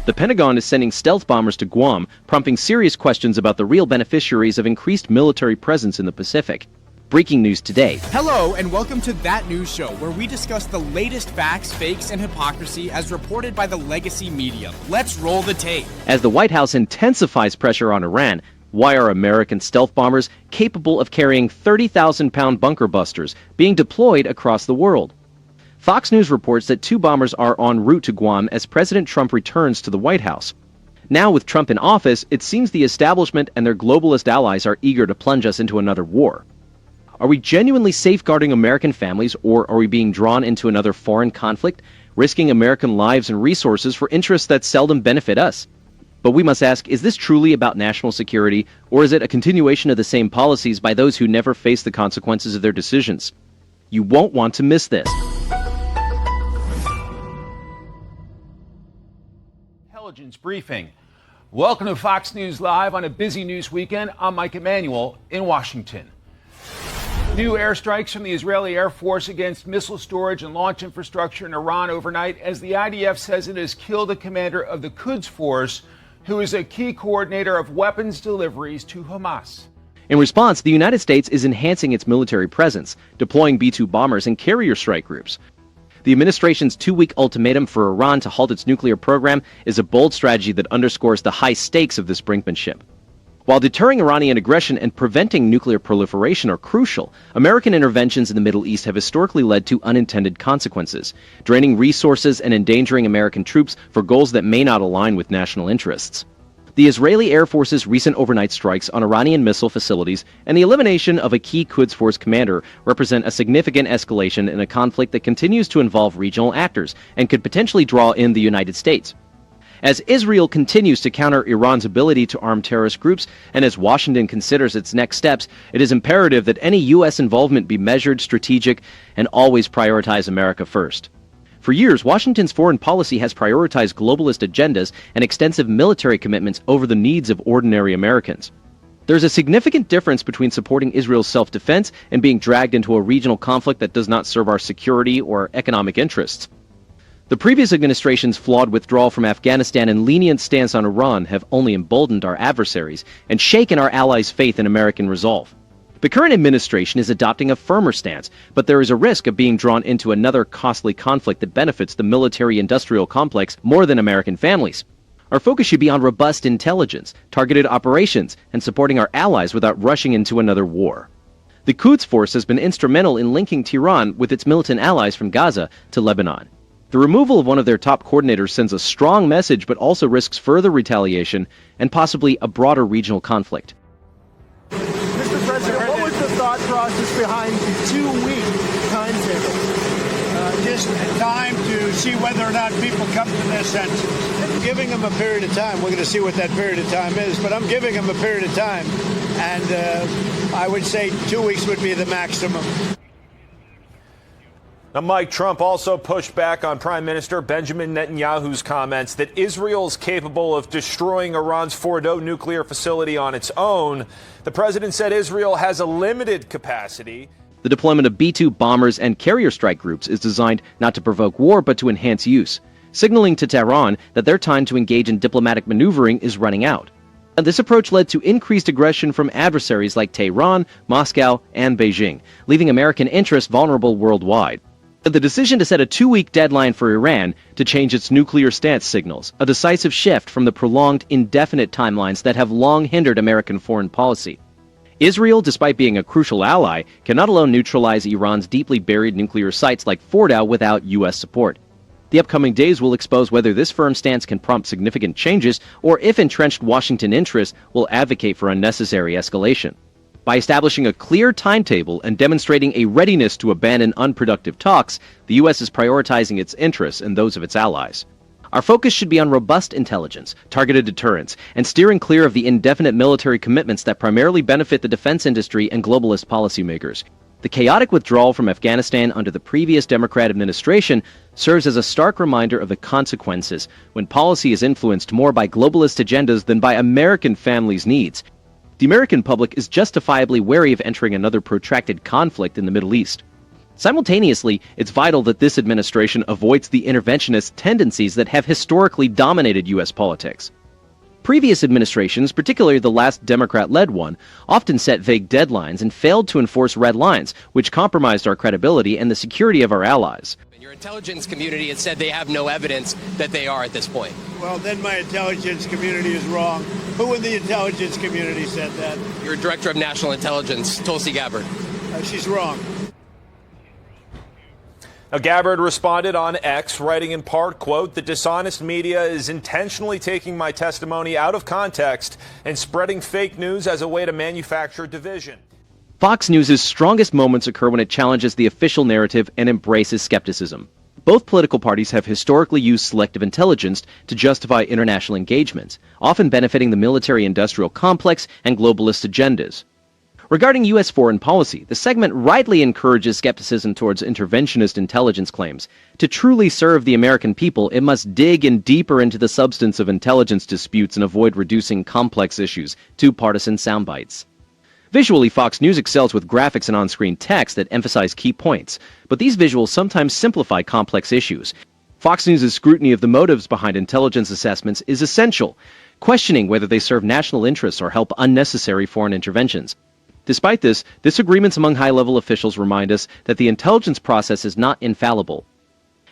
The Pentagon is sending stealth bombers to Guam, prompting serious questions about the real beneficiaries of increased military presence in the Pacific. Breaking news today. Hello, and welcome to That News Show, where we discuss the latest facts, fakes, and hypocrisy as reported by the legacy media. Let's roll the tape. As the White House intensifies pressure on Iran, why are American stealth bombers capable of carrying 30,000-pound bunker busters being deployed across the world? Fox News reports that 2 bombers are en route to Guam as President Trump returns to the White House. Now, with Trump in office, it seems the establishment and their globalist allies are eager to plunge us into another war. Are we genuinely safeguarding American families, or are we being drawn into another foreign conflict, risking American lives and resources for interests that seldom benefit us? But we must ask, is this truly about national security, or is it a continuation of the same policies by those who never face the consequences of their decisions? You won't want to miss this. Intelligence briefing. Welcome to Fox News Live on a busy news weekend. I'm Mike Emanuel in Washington. New airstrikes from the Israeli Air Force against missile storage and launch infrastructure in Iran overnight, as the IDF says it has killed a commander of the Quds Force, who is a key coordinator of weapons deliveries to Hamas. In response, the United States is enhancing its military presence, deploying B-2 bombers and carrier strike groups. The administration's 2-week ultimatum for Iran to halt its nuclear program is a bold strategy that underscores the high stakes of this brinkmanship. While deterring Iranian aggression and preventing nuclear proliferation are crucial, American interventions in the Middle East have historically led to unintended consequences, draining resources and endangering American troops for goals that may not align with national interests. The Israeli Air Force's recent overnight strikes on Iranian missile facilities and the elimination of a key Quds Force commander represent a significant escalation in a conflict that continues to involve regional actors and could potentially draw in the United States. As Israel continues to counter Iran's ability to arm terrorist groups, and as Washington considers its next steps, it is imperative that any U.S. involvement be measured, strategic, and always prioritize America first. For years, Washington's foreign policy has prioritized globalist agendas and extensive military commitments over the needs of ordinary Americans. There's a significant difference between supporting Israel's self-defense and being dragged into a regional conflict that does not serve our security or economic interests. The previous administration's flawed withdrawal from Afghanistan and lenient stance on Iran have only emboldened our adversaries and shaken our allies' faith in American resolve. The current administration is adopting a firmer stance, but there is a risk of being drawn into another costly conflict that benefits the military-industrial complex more than American families. Our focus should be on robust intelligence, targeted operations, and supporting our allies without rushing into another war. The Quds Force has been instrumental in linking Tehran with its militant allies from Gaza to Lebanon. The removal of one of their top coordinators sends a strong message, but also risks further retaliation and possibly a broader regional conflict. What was the thought process behind the 2-week timetable? Just time to see whether or not people come to their senses. Giving them a period of time. We're going to see what that period of time is, but I'm giving them a period of time, and I would say 2 weeks would be the maximum. Now, Mike, Trump also pushed back on Prime Minister Benjamin Netanyahu's comments that Israel is capable of destroying Iran's Fordo nuclear facility on its own. The president said Israel has a limited capacity. The deployment of B-2 bombers and carrier strike groups is designed not to provoke war but to enhance use, signaling to Tehran that their time to engage in diplomatic maneuvering is running out. And this approach led to increased aggression from adversaries like Tehran, Moscow, and Beijing, leaving American interests vulnerable worldwide. The decision to set a 2-week deadline for Iran to change its nuclear stance signals a decisive shift from the prolonged, indefinite timelines that have long hindered American foreign policy. Israel, despite being a crucial ally, cannot alone neutralize Iran's deeply buried nuclear sites like Fordow without U.S. support. The upcoming days will expose whether this firm stance can prompt significant changes or if entrenched Washington interests will advocate for unnecessary escalation. By establishing a clear timetable and demonstrating a readiness to abandon unproductive talks, the U.S. is prioritizing its interests and those of its allies. Our focus should be on robust intelligence, targeted deterrence, and steering clear of the indefinite military commitments that primarily benefit the defense industry and globalist policymakers. The chaotic withdrawal from Afghanistan under the previous Democrat administration serves as a stark reminder of the consequences when policy is influenced more by globalist agendas than by American families' needs. The American public is justifiably wary of entering another protracted conflict in the Middle East. Simultaneously, it's vital that this administration avoids the interventionist tendencies that have historically dominated U.S. politics. Previous administrations, particularly the last Democrat-led one, often set vague deadlines and failed to enforce red lines, which compromised our credibility and the security of our allies. Your intelligence community has said they have no evidence that they are at this point. Well, then my intelligence community is wrong. Who in the intelligence community said that? Your Director of National Intelligence, Tulsi Gabbard. She's wrong. Now, Gabbard responded on X, writing in part, quote, "The dishonest media is intentionally taking my testimony out of context and spreading fake news as a way to manufacture division." Fox News' strongest moments occur when it challenges the official narrative and embraces skepticism. Both political parties have historically used selective intelligence to justify international engagement, often benefiting the military-industrial complex and globalist agendas. Regarding U.S. foreign policy, the segment rightly encourages skepticism towards interventionist intelligence claims. To truly serve the American people, it must dig in deeper into the substance of intelligence disputes and avoid reducing complex issues to partisan soundbites. Visually, Fox News excels with graphics and on-screen text that emphasize key points, but these visuals sometimes simplify complex issues. Fox News' scrutiny of the motives behind intelligence assessments is essential, questioning whether they serve national interests or help unnecessary foreign interventions. Despite this, disagreements among high-level officials remind us that the intelligence process is not infallible.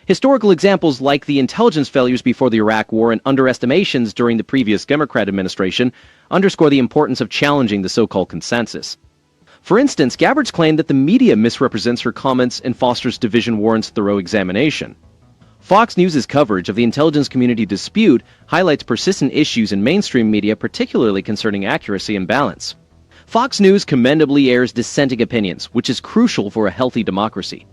Historical examples like the intelligence failures before the Iraq War and underestimations during the previous Democrat administration underscore the importance of challenging the so-called consensus. For instance, Gabbard's claim that the media misrepresents her comments and fosters division warrants thorough examination. Fox News' coverage of the intelligence community dispute highlights persistent issues in mainstream media, particularly concerning accuracy and balance. Fox News commendably airs dissenting opinions, which is crucial for a healthy democracy.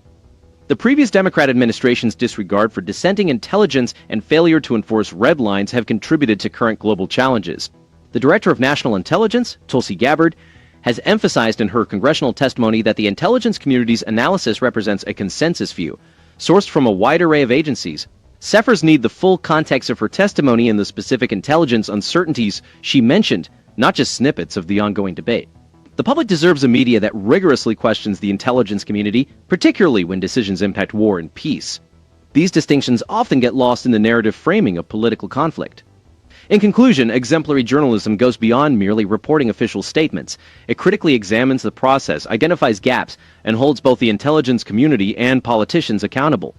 The previous Democrat administration's disregard for dissenting intelligence and failure to enforce red lines have contributed to current global challenges. The Director of National Intelligence, Tulsi Gabbard, has emphasized in her congressional testimony that the intelligence community's analysis represents a consensus view, sourced from a wide array of agencies. Seffers need the full context of her testimony and the specific intelligence uncertainties she mentioned, not just snippets of the ongoing debate. The public deserves a media that rigorously questions the intelligence community, particularly when decisions impact war and peace. These distinctions often get lost in the narrative framing of political conflict. In conclusion, exemplary journalism goes beyond merely reporting official statements. It critically examines the process, identifies gaps, and holds both the intelligence community and politicians accountable.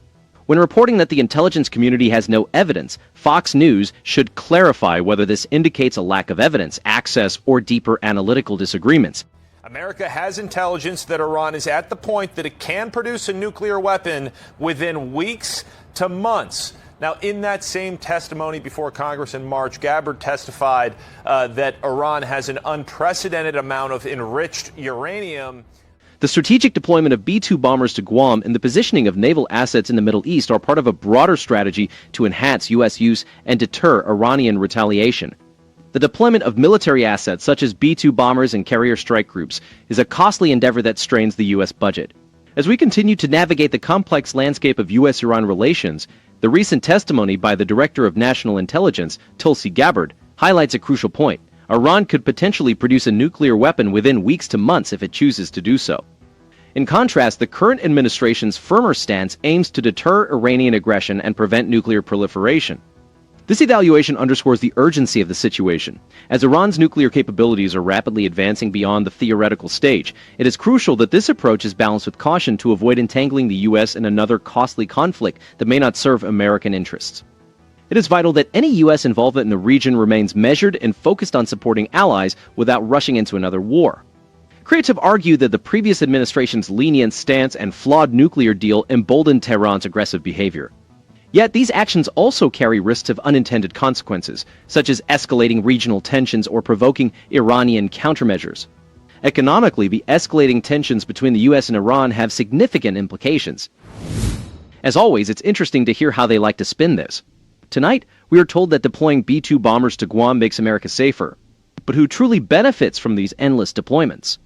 When reporting that the intelligence community has no evidence, Fox News should clarify whether this indicates a lack of evidence, access, or deeper analytical disagreements. America has intelligence that Iran is at the point that it can produce a nuclear weapon within weeks to months. Now, in that same testimony before Congress in March, Gabbard testified that Iran has an unprecedented amount of enriched uranium. The strategic deployment of B-2 bombers to Guam and the positioning of naval assets in the Middle East are part of a broader strategy to enhance U.S. use and deter Iranian retaliation. The deployment of military assets such as B-2 bombers and carrier strike groups is a costly endeavor that strains the U.S. budget. As we continue to navigate the complex landscape of U.S.-Iran relations, the recent testimony by the Director of National Intelligence, Tulsi Gabbard, highlights a crucial point. Iran could potentially produce a nuclear weapon within weeks to months if it chooses to do so. In contrast, the current administration's firmer stance aims to deter Iranian aggression and prevent nuclear proliferation. This evaluation underscores the urgency of the situation. As Iran's nuclear capabilities are rapidly advancing beyond the theoretical stage, it is crucial that this approach is balanced with caution to avoid entangling the U.S. in another costly conflict that may not serve American interests. It is vital that any U.S. involvement in the region remains measured and focused on supporting allies without rushing into another war. Critics have argued that the previous administration's lenient stance and flawed nuclear deal emboldened Tehran's aggressive behavior. Yet these actions also carry risks of unintended consequences, such as escalating regional tensions or provoking Iranian countermeasures. Economically, the escalating tensions between the U.S. and Iran have significant implications. As always, it's interesting to hear how they like to spin this. Tonight, we are told that deploying B-2 bombers to Guam makes America safer. But who truly benefits from these endless deployments?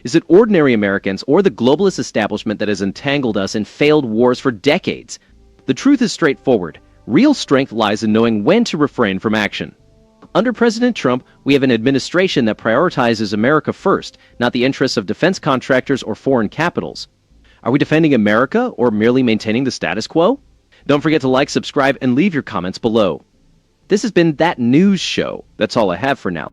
Is it ordinary Americans or the globalist establishment that has entangled us in failed wars for decades? The truth is straightforward. Real strength lies in knowing when to refrain from action. Under President Trump, we have an administration that prioritizes America first, not the interests of defense contractors or foreign capitals. Are we defending America or merely maintaining the status quo? Don't forget to like, subscribe, and leave your comments below. This has been That News Show. That's all I have for now.